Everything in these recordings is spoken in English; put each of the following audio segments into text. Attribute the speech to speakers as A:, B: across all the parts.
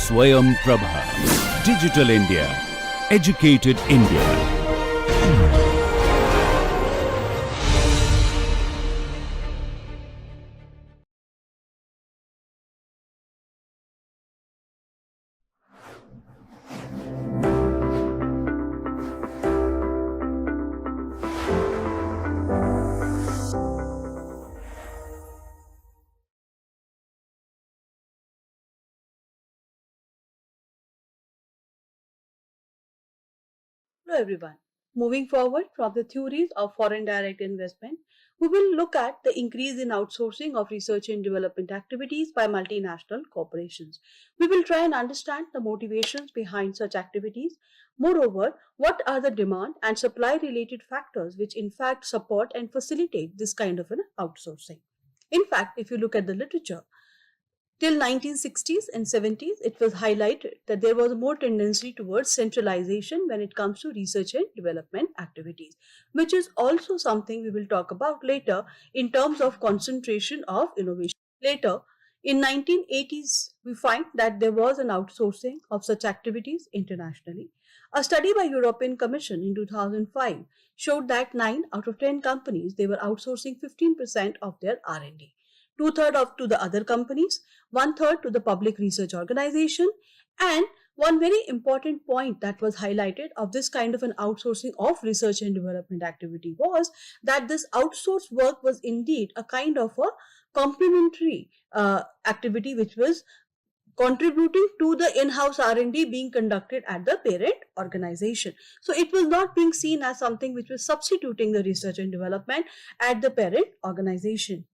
A: Swayam Prabha. Digital India. Educated India.
B: Hello everyone. Moving forward from the theories of foreign direct investment, we will look at the increase in outsourcing of research and development activities by multinational corporations. We will try and understand the motivations behind such activities. Moreover, what are the demand and supply related factors which in fact support and facilitate this kind of an outsourcing. In fact, if you look at the literature, till 1960s and 70s, it was highlighted that there was more tendency towards centralization when it comes to research and development activities, which is also something we will talk about later in terms of concentration of innovation. Later, in 1980s, we find that there was an outsourcing of such activities internationally. A study by European Commission in 2005 showed that 9 out of 10 companies they were outsourcing 15% of their R&D. Two-thirds of to the other companies, one-third to the public research organization, and one very important point that was highlighted of this kind of an outsourcing of research and development activity was that this outsourced work was indeed a kind of a complementary activity which was contributing to the in-house R&D being conducted at the parent organization. So it was not being seen as something which was substituting the research and development at the parent organization.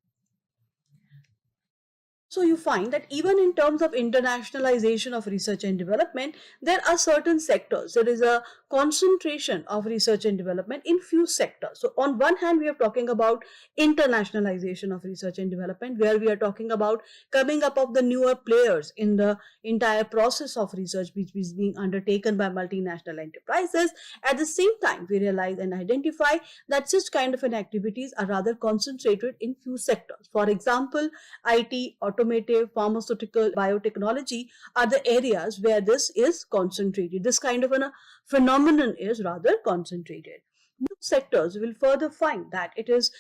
B: So you find that even in terms of internationalization of research and development, there are certain sectors. There is a concentration of research and development in few sectors. So on one hand, we are talking about internationalization of research and development, where we are talking about coming up of the newer players in the entire process of research which is being undertaken by multinational enterprises. At the same time, we realize and identify that such kind of an activities are rather concentrated in few sectors. For example, IT, automotive, pharmaceutical, biotechnology are the areas where this is concentrated. This kind of a phenomenon is rather concentrated. New sectors will further find that it is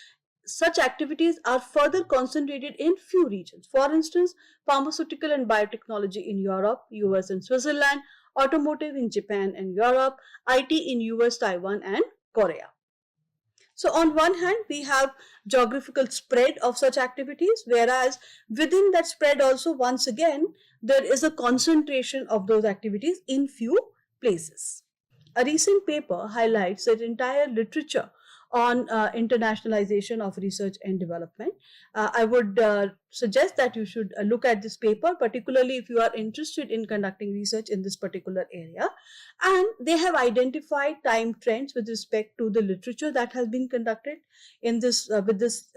B: such activities are further concentrated in few regions. For instance, pharmaceutical and biotechnology in Europe, US and Switzerland, automotive in Japan and Europe, IT in US, Taiwan and Korea. So on one hand, we have geographical spread of such activities, whereas within that spread also, once again, there is a concentration of those activities in few places. A recent paper highlights that entire literature on internationalization of research and development. I would suggest that you should look at this paper, particularly if you are interested in conducting research in this particular area. And they have identified time trends with respect to the literature that has been conducted in this with this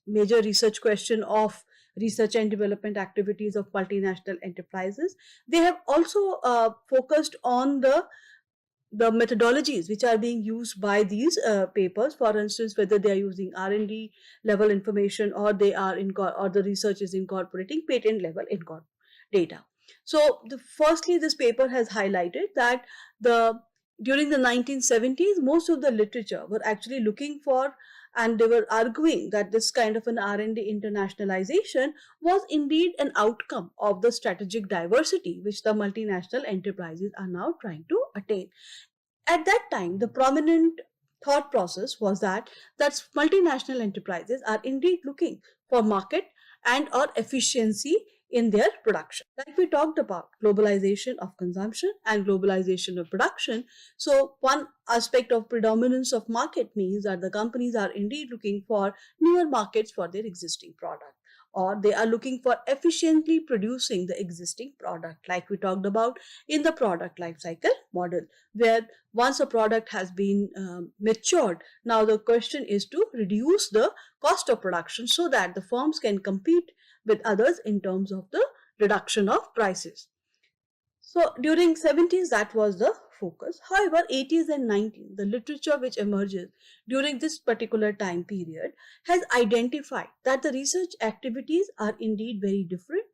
B: major research question of research and development activities of multinational enterprises. They have also focused on the methodologies which are being used by these papers. For instance, whether they are using R&D level information or they are or the research is incorporating patent level data. So firstly, this paper has highlighted that during the 1970s, most of the literature were actually looking for, and they were arguing that this kind of an R&D internationalization was indeed an outcome of the strategic diversity which the multinational enterprises are now trying to attain. At that time, the prominent thought process was that multinational enterprises are indeed looking for market and or efficiency in their production. Like we talked about globalization of consumption and globalization of production. So one aspect of predominance of market means that the companies are indeed looking for newer markets for their existing product, or they are looking for efficiently producing the existing product, like we talked about in the product life cycle model, where once a product has been matured, now the question is to reduce the cost of production so that the firms can compete with others in terms of the reduction of prices. So during 70s, that was the focus. However, 80s and 90s, the literature which emerges during this particular time period has identified that the research activities are indeed very different,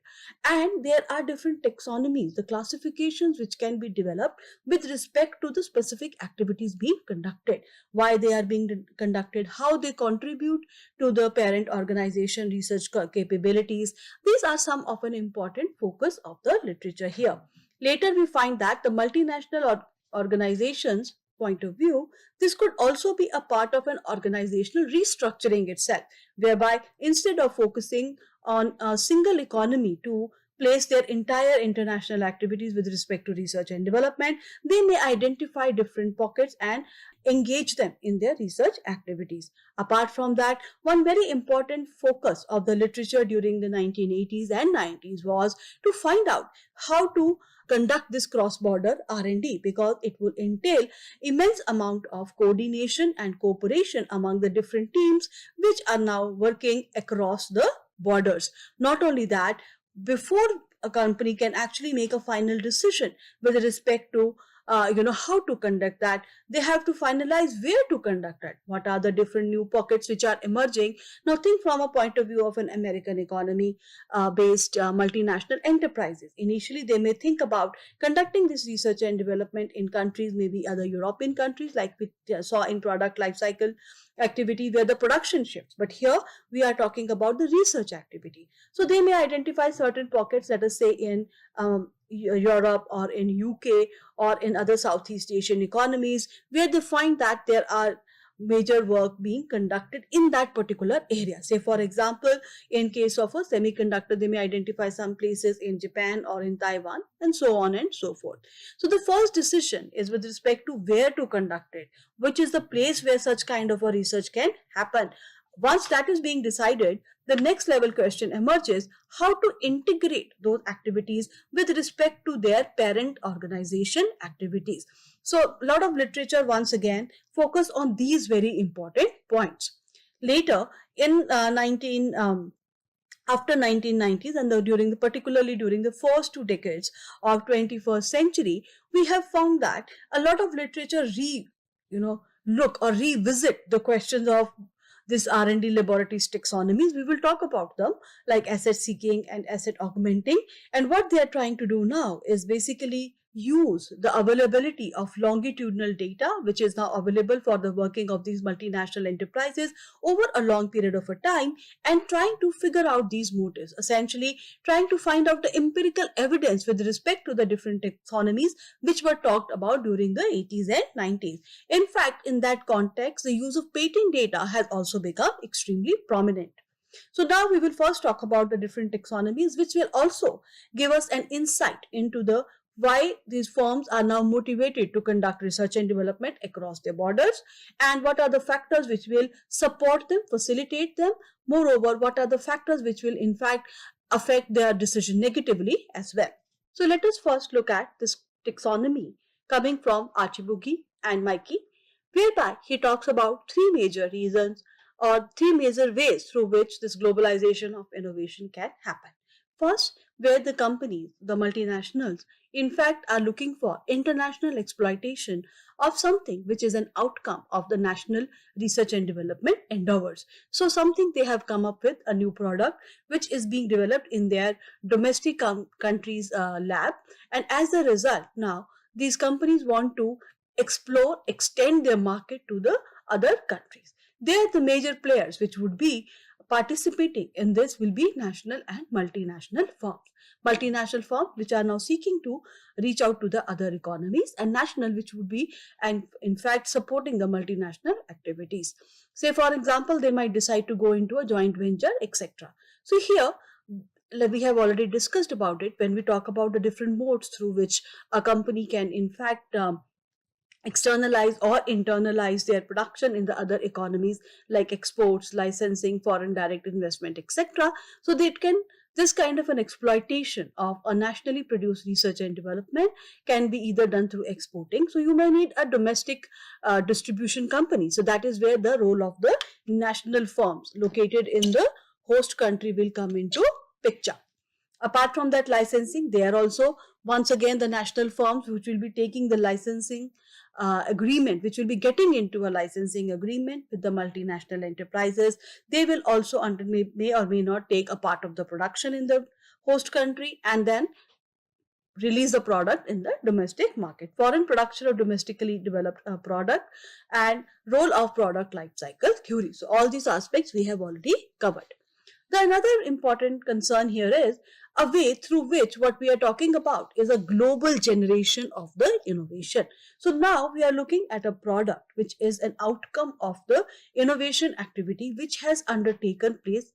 B: and there are different taxonomies, the classifications which can be developed with respect to the specific activities being conducted, why they are being conducted, how they contribute to the parent organization research capabilities. These are some of an important focus of the literature here. Later, we find that the multinational organizations point of view, this could also be a part of an organizational restructuring itself, whereby instead of focusing on a single economy to place their entire international activities with respect to research and development, they may identify different pockets and engage them in their research activities. Apart from that, one very important focus of the literature during the 1980s and 90s was to find out how to conduct this cross-border R&D, because it will entail immense amount of coordination and cooperation among the different teams which are now working across the borders. Not only that, before a company can actually make a final decision with respect to how to conduct that, they have to finalize where to conduct it, what are the different new pockets which are emerging. Now think from a point of view of an American economy based multinational enterprises. Initially they may think about conducting this research and development in countries, maybe other European countries, like we saw in product life cycle activity where the production shifts, but here we are talking about the research activity. So they may identify certain pockets, let us say in Europe or in UK or in other Southeast Asian economies, where they find that there are major work being conducted in that particular area. Say for example, in case of a semiconductor, they may identify some places in Japan or in Taiwan, and so on and so forth. So the first decision is with respect to where to conduct it, which is the place where such kind of a research can happen. Once that is being decided, the next level question emerges: how to integrate those activities with respect to their parent organization activities. So a lot of literature once again focus on these very important points. Later in 19 after 1990s and particularly during the first 2 decades of 21st century, we have found that a lot of literature look or revisit the questions of this R&D laboratories taxonomies. We will talk about them, like asset seeking and asset augmenting. And what they are trying to do now is basically use the availability of longitudinal data, which is now available for the working of these multinational enterprises over a long period of a time, and trying to figure out these motives, essentially trying to find out the empirical evidence with respect to the different taxonomies which were talked about during the 80s and 90s. In fact, in that context, the use of patent data has also become extremely prominent. So now we will first talk about the different taxonomies, which will also give us an insight into the why these firms are now motivated to conduct research and development across their borders, and what are the factors which will support them, facilitate them. Moreover, what are the factors which will in fact affect their decision negatively as well. So let us first look at this taxonomy coming from Archibogi and Mikey, whereby he talks about three major reasons or three major ways through which this globalization of innovation can happen. First, where the companies, the multinationals, in fact are looking for international exploitation of something which is an outcome of the national research and development endeavors. So something they have come up with, a new product which is being developed in their domestic country's lab, and as a result now these companies want to explore, extend their market to the other countries. They are the major players which would be participating in this will be national and multinational firms. Multinational firms which are now seeking to reach out to the other economies, and national which would be and in fact supporting the multinational activities. Say for example, they might decide to go into a joint venture, etc. So here we have already discussed about it when we talk about the different modes through which a company can in fact externalize or internalize their production in the other economies, like exports, licensing, foreign direct investment, etc. So this kind of an exploitation of a nationally produced research and development can be either done through exporting. So you may need a domestic distribution company. So that is where the role of the national firms located in the host country will come into picture. Apart from that licensing, they are also once again the national firms which will be taking the licensing agreement, which will be getting into a licensing agreement with the multinational enterprises. They will also may or may not take a part of the production in the host country and then release the product in the domestic market. Foreign production of domestically developed product and role of product life cycle theory. So all these aspects we have already covered. The another important concern here is a way through which what we are talking about is a global generation of the innovation. So now we are looking at a product which is an outcome of the innovation activity which has undertaken place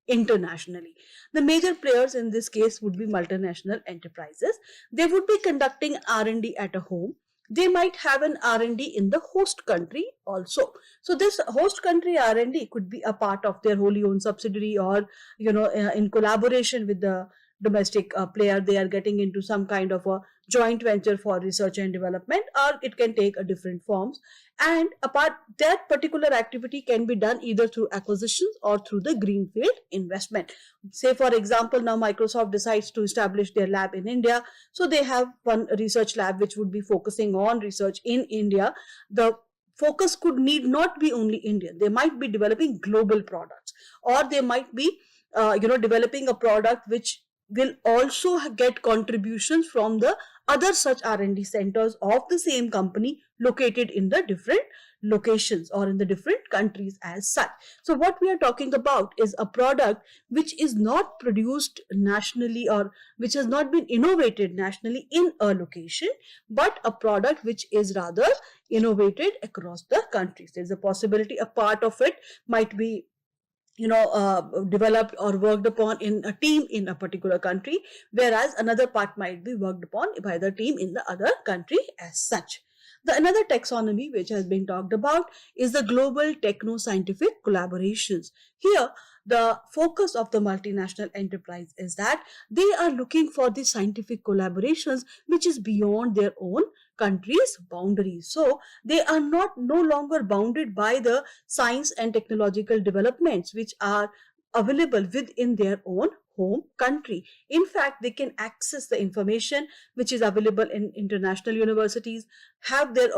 B: internationally. The major players in this case would be multinational enterprises. They would be conducting R&D at a home. They might have an R&D in the host country also. So this host country R&D could be a part of their wholly owned subsidiary, or in collaboration with the domestic player. They are getting into some kind of a joint venture for research and development, or it can take a different forms. And apart that particular activity can be done either through acquisitions or through the greenfield investment. Say for example, now Microsoft decides to establish their lab in India, so they have one research lab which would be focusing on research in India. The focus could need not be only Indian. They might be developing global products, or they might be developing a product which will also get contributions from the other such R&D centers of the same company located in the different locations or in the different countries as such. So what we are talking about is a product which is not produced nationally, or which has not been innovated nationally in a location, but a product which is rather innovated across the countries. There is a possibility a part of it might be developed or worked upon in a team in a particular country, whereas another part might be worked upon by the team in the other country as such. The another taxonomy which has been talked about is the global techno-scientific collaborations. Here, the focus of the multinational enterprise is that they are looking for the scientific collaborations which is beyond their own country's boundaries. So they are not no longer bounded by the science and technological developments which are available within their own home country. In fact, they can access the information which is available in international universities, have their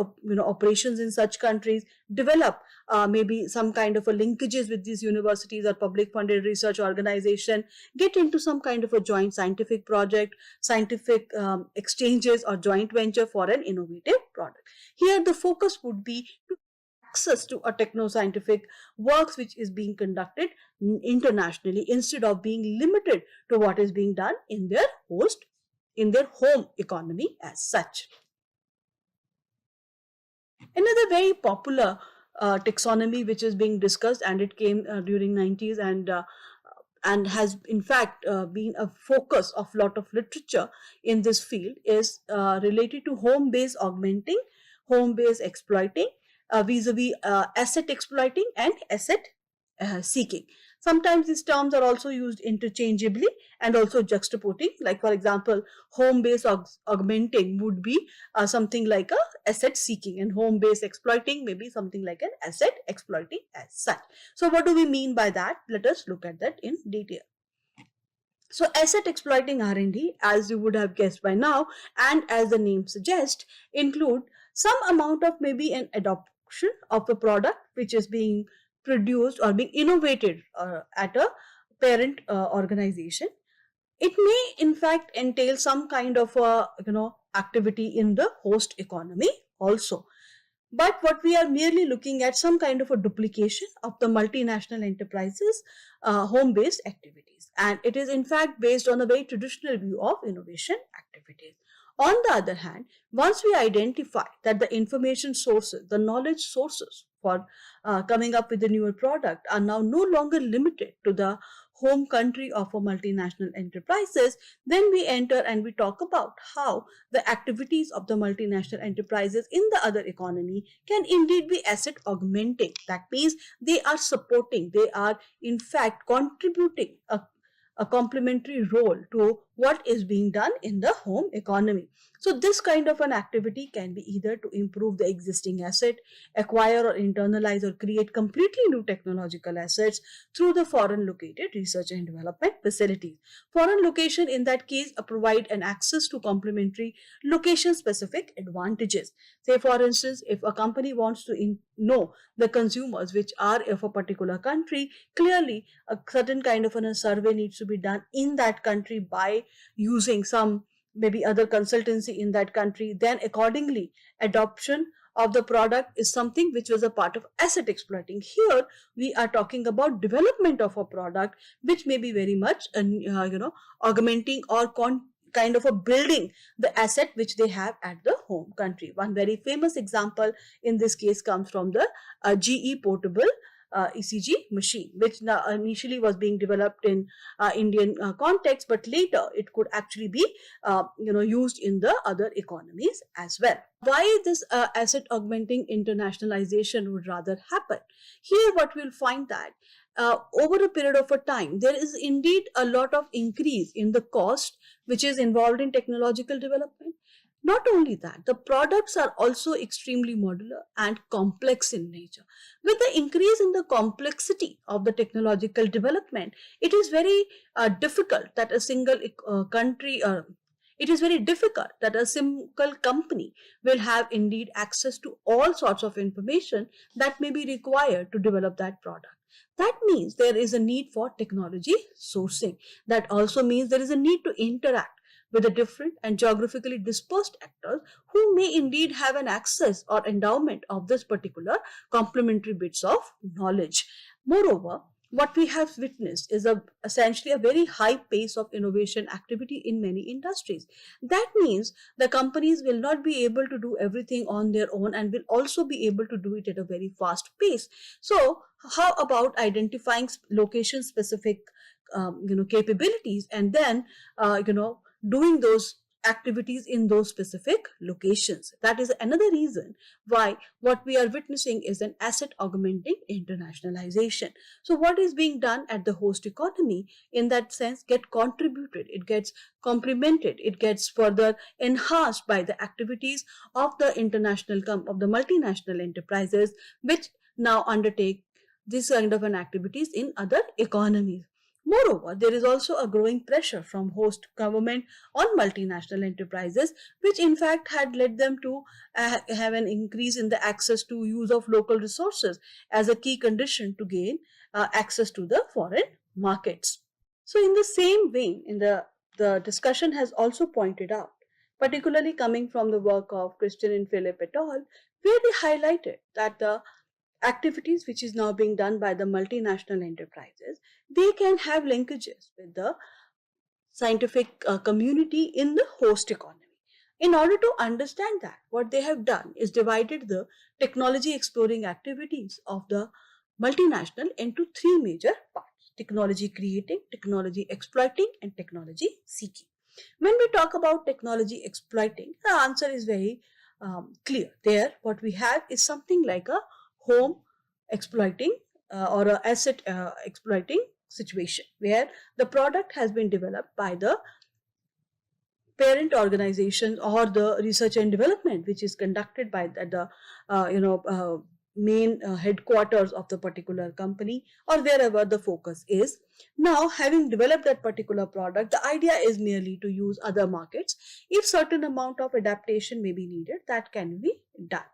B: operations in such countries, develop maybe some kind of a linkages with these universities or public funded research organization, get into some kind of a joint scientific project, scientific exchanges or joint venture for an innovative product. Here the focus would be to access to a techno-scientific works which is being conducted internationally, instead of being limited to what is being done in their home economy as such. Another very popular taxonomy which is being discussed, and it came during 90s and has in fact been a focus of lot of literature in this field, is related to home-based augmenting, home-based exploiting, vis-a-vis asset exploiting and asset seeking. Sometimes these terms are also used interchangeably and also juxtaposing. Like for example, home-based augmenting would be something like a asset seeking, and home-based exploiting may be something like an asset exploiting as such. So what do we mean by that? Let us look at that in detail. So asset exploiting R&D, as you would have guessed by now, and as the name suggests, include some amount of maybe an adoption of a product which is being produced or being innovated at a parent organization. It may in fact entail some kind of a activity in the host economy also. But what we are merely looking at some kind of a duplication of the multinational enterprises home-based activities, and it is in fact based on a very traditional view of innovation activities. On the other hand, once we identify that the information sources, the knowledge sources for coming up with a newer product are now no longer limited to the home country of a multinational enterprises, then we enter and we talk about how the activities of the multinational enterprises in the other economy can indeed be asset augmenting. That means they are supporting, they are in fact contributing a complementary role to what is being done in the home economy. So this kind of an activity can be either to improve the existing asset, acquire or internalize or create completely new technological assets through the foreign located research and development facilities. Foreign location in that case provide an access to complementary location specific advantages. Say for instance, if a company wants to know the consumers which are of a particular country, clearly a certain kind of a survey needs to be done in that country by using some maybe other consultancy in that country. Then accordingly, adoption of the product is something which was a part of asset exploiting. Here we are talking about development of a product which may be very much augmenting or kind of a building the asset which they have at the home country. One very famous example in this case comes from the GE portable ECG machine, which initially was being developed in Indian context, but later it could actually be used in the other economies as well. Why this asset augmenting internationalization would rather happen? Here what we'll find that over a period of a time, there is indeed a lot of increase in the cost which is involved in technological development. Not only that, the products are also extremely modular and complex in nature. With the increase in the complexity of the technological development, it is very difficult that a single country it is very difficult that a single company will have indeed access to all sorts of information that may be required to develop that product. That means there is a need for technology sourcing. That also means there is a need to interact with the different and geographically dispersed actors who may indeed have an access or endowment of this particular complementary bits of knowledge. Moreover, what we have witnessed is essentially a very high pace of innovation activity in many industries. That means the companies will not be able to do everything on their own and will also be able to do it at a very fast pace. So how about identifying location specific capabilities and then doing those activities in those specific locations? That is another reason why what we are witnessing is an asset augmenting internationalization. So what is being done at the host economy in that sense get contributed, it gets complemented, it gets further enhanced by the activities of the of the multinational enterprises which now undertake this kind of an activities in other economies. Moreover, there is also a growing pressure from host government on multinational enterprises, which in fact had led them to have an increase in the access to use of local resources as a key condition to gain access to the foreign markets. So in the same vein, the discussion has also pointed out, particularly coming from the work of Christian and Philip et al., where they highlighted that the activities which is now being done by the multinational enterprises, they can have linkages with the scientific community in the host economy. In order to understand that, what they have done is divided the technology exploring activities of the multinational into three major parts: technology creating, technology exploiting, and technology seeking. When we talk about technology exploiting, the answer is very clear. There, what we have is something like a home exploiting or a asset exploiting situation where the product has been developed by the parent organization or the research and development which is conducted by the main headquarters of the particular company or wherever the focus is. Now, having developed that particular product, the idea is merely to use other markets. If certain amount of adaptation may be needed, that can be done.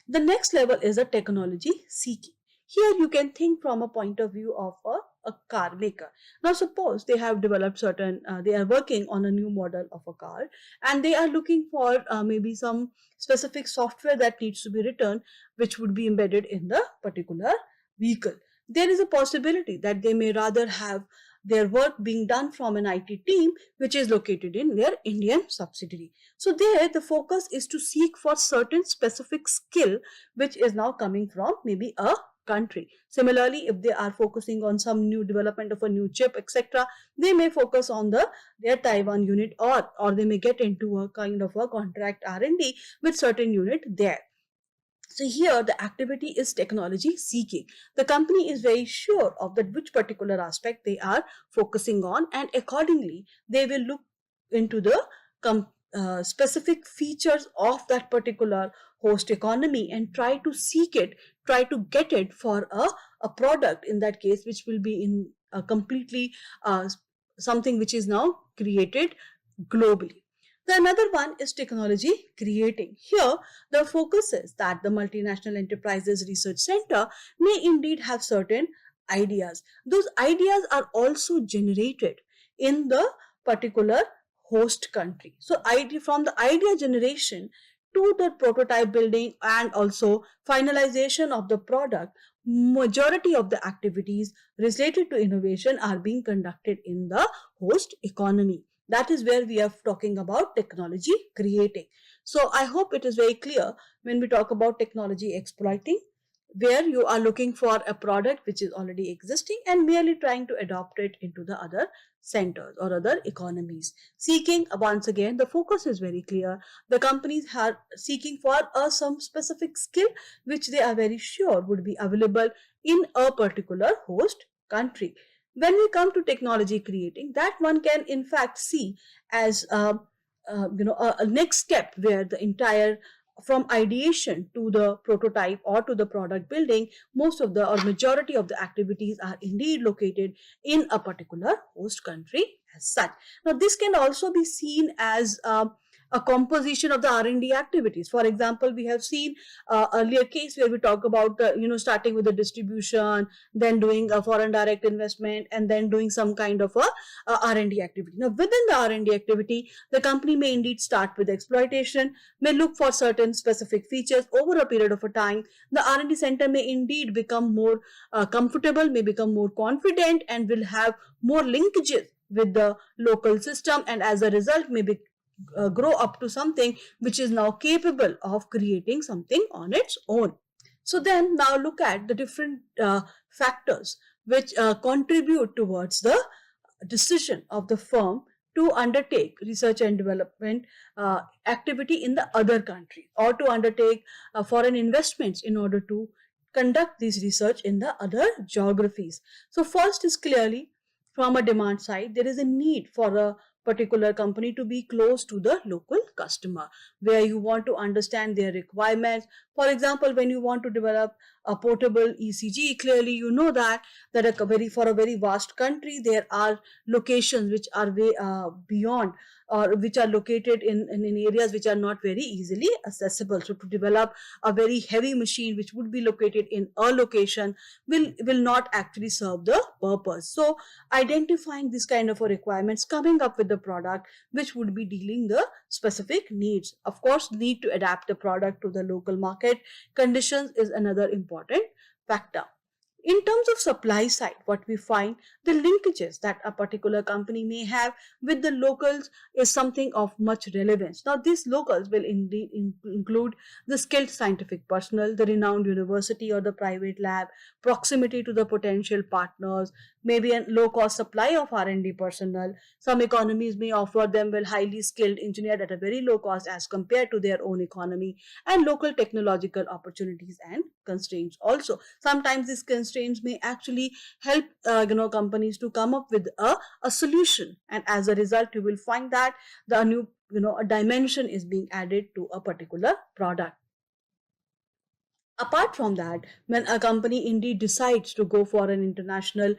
B: The next level is a technology seeking. Here you can think from a point of view of a car maker. Now suppose they have developed they are working on a new model of a car and they are looking for maybe some specific software that needs to be written which would be embedded in the particular vehicle. There is a possibility that they may rather have their work being done from an IT team which is located in their Indian subsidiary. So there the focus is to seek for certain specific skill which is now coming from maybe a country. Similarly, if they are focusing on some new development of a new chip, etc., they may focus on their Taiwan unit or they may get into a kind of a contract R&D with certain unit there. So here the activity is technology seeking. The company is very sure of that which particular aspect they are focusing on, and accordingly they will look into the specific features of that particular host economy and try to seek it, try to get it for a product in that case, which will be in a completely something which is now created globally. The another one is technology creating. Here, the focus is that the Multinational Enterprises Research Center may indeed have certain ideas. Those ideas are also generated in the particular host country. So, from the idea generation to the prototype building and also finalization of the product, majority of the activities related to innovation are being conducted in the host economy. That is where we are talking about technology creating. So I hope it is very clear when we talk about technology exploiting, where you are looking for a product which is already existing and merely trying to adopt it into the other centers or other economies. Seeking, once again, the focus is very clear. The companies are seeking for some specific skill which they are very sure would be available in a particular host country. When we come to technology creating, that one can in fact see as a next step where the entire from ideation to the prototype or to the product building, most of the or majority of the activities are indeed located in a particular host country as such. Now this can also be seen as a composition of the R&D activities. For example, we have seen earlier case where we talk about starting with the distribution, then doing a foreign direct investment, and then doing some kind of a R&D activity. Now within the R&D activity, the company may indeed start with exploitation, may look for certain specific features over a period of a time. The R&D center may indeed become more comfortable, may become more confident, and will have more linkages with the local system, and as a result may grow up to something which is now capable of creating something on its own. So then now look at the different factors which contribute towards the decision of the firm to undertake research and development activity in the other country, or to undertake foreign investments in order to conduct this research in the other geographies. So first is clearly from a demand side, there is a need for a particular company to be close to the local customer, where you want to understand their requirements. For example, when you want to develop a portable ECG, clearly you know that for a very vast country there are locations which are way beyond, or which are located in areas which are not very easily accessible. So to develop a very heavy machine which would be located in a location will not actually serve the purpose. So identifying this kind of a requirements, coming up with the product which would be dealing the specific needs. Of course, need to adapt the product to the local market conditions is another important factor. In terms of supply side, what we find, the linkages that a particular company may have with the locals is something of much relevance. Now, these locals will indeed include the skilled scientific personnel, the renowned university or the private lab, proximity to the potential partners, maybe a low-cost supply of R&D personnel. Some economies may offer them well highly skilled engineer at a very low cost as compared to their own economy, and local technological opportunities and constraints also. Sometimes these constraints may actually help companies to come up with a solution, and as a result you will find that the new a dimension is being added to a particular product. Apart from that, when a company indeed decides to go for an international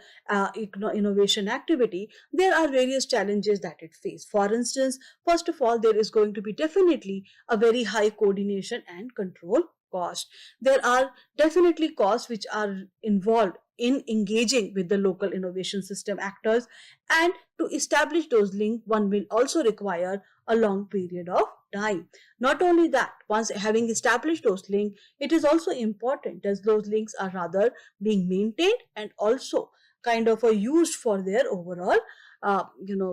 B: innovation activity, there are various challenges that it faces. For instance, first of all, there is going to be definitely a very high coordination and control cost. There are definitely costs which are involved in engaging with the local innovation system actors, and to establish those links, one will also require a long period of time. Not only that, once having established those links, it is also important that those links are rather being maintained and also kind of used for their overall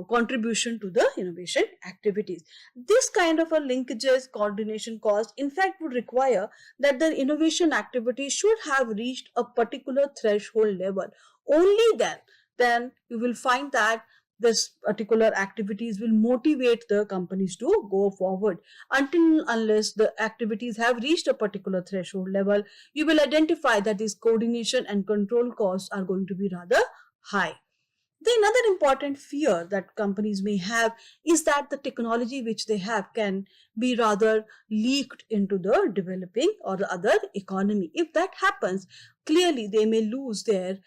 B: contribution to the innovation activities. This kind of a linkages coordination cost in fact would require that the innovation activity should have reached a particular threshold level. Only then you will find that this particular activities will motivate the companies to go forward. Unless the activities have reached a particular threshold level, you will identify that these coordination and control costs are going to be rather high. The another important fear that companies may have is that the technology which they have can be rather leaked into the developing or the other economy. If that happens, clearly they may lose their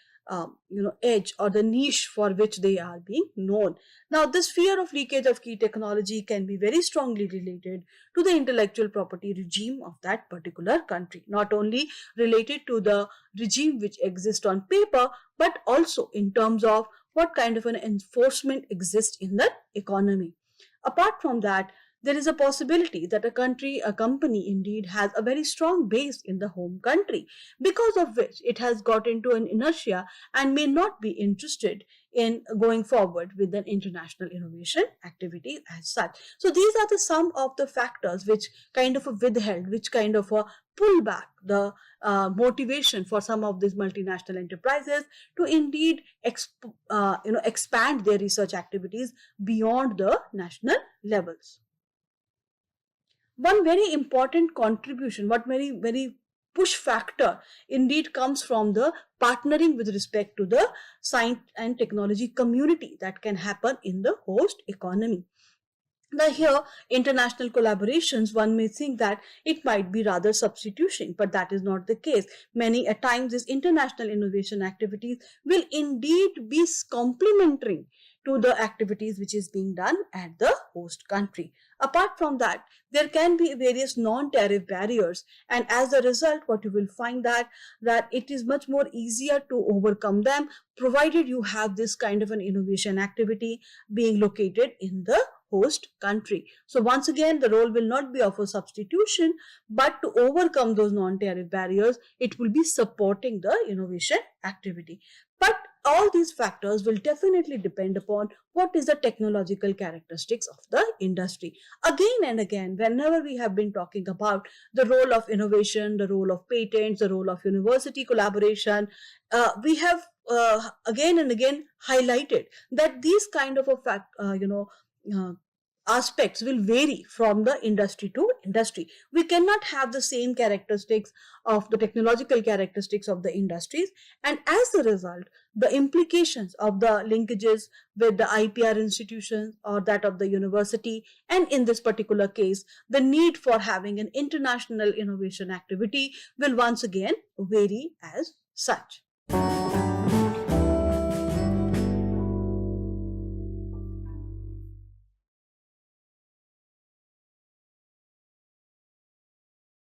B: edge or the niche for which they are being known. Now, this fear of leakage of key technology can be very strongly related to the intellectual property regime of that particular country, not only related to the regime which exists on paper, but also in terms of what kind of an enforcement exists in the economy. Apart from that, there is a possibility that a company indeed has a very strong base in the home country, because of which it has got into an inertia and may not be interested in going forward with an international innovation activity as such. So these are the some of the factors which kind of withheld, which kind of pull back the motivation for some of these multinational enterprises to indeed expand their research activities beyond the national levels. One very important contribution, what very push factor indeed comes from the partnering with respect to the science and technology community that can happen in the host economy. Now here, international collaborations, one may think that it might be rather substitution, but that is not the case. Many a times these international innovation activities will indeed be complementary to the activities which is being done at the host country. Apart from that, there can be various non-tariff barriers, and as a result, what you will find that it is much more easier to overcome them, provided you have this kind of an innovation activity being located in the host country. So once again, the role will not be of a substitution, but to overcome those non-tariff barriers, it will be supporting the innovation activity. But all these factors will definitely depend upon what is the technological characteristics of the industry. Again and again, whenever we have been talking about the role of innovation, the role of patents, the role of university collaboration, we have again and again highlighted that these kind of aspects will vary from the industry to industry. We cannot have the same characteristics of the technological characteristics of the industries, and as a result, the implications of the linkages with the IPR institutions or that of the university, and in this particular case, the need for having an international innovation activity will once again vary as such.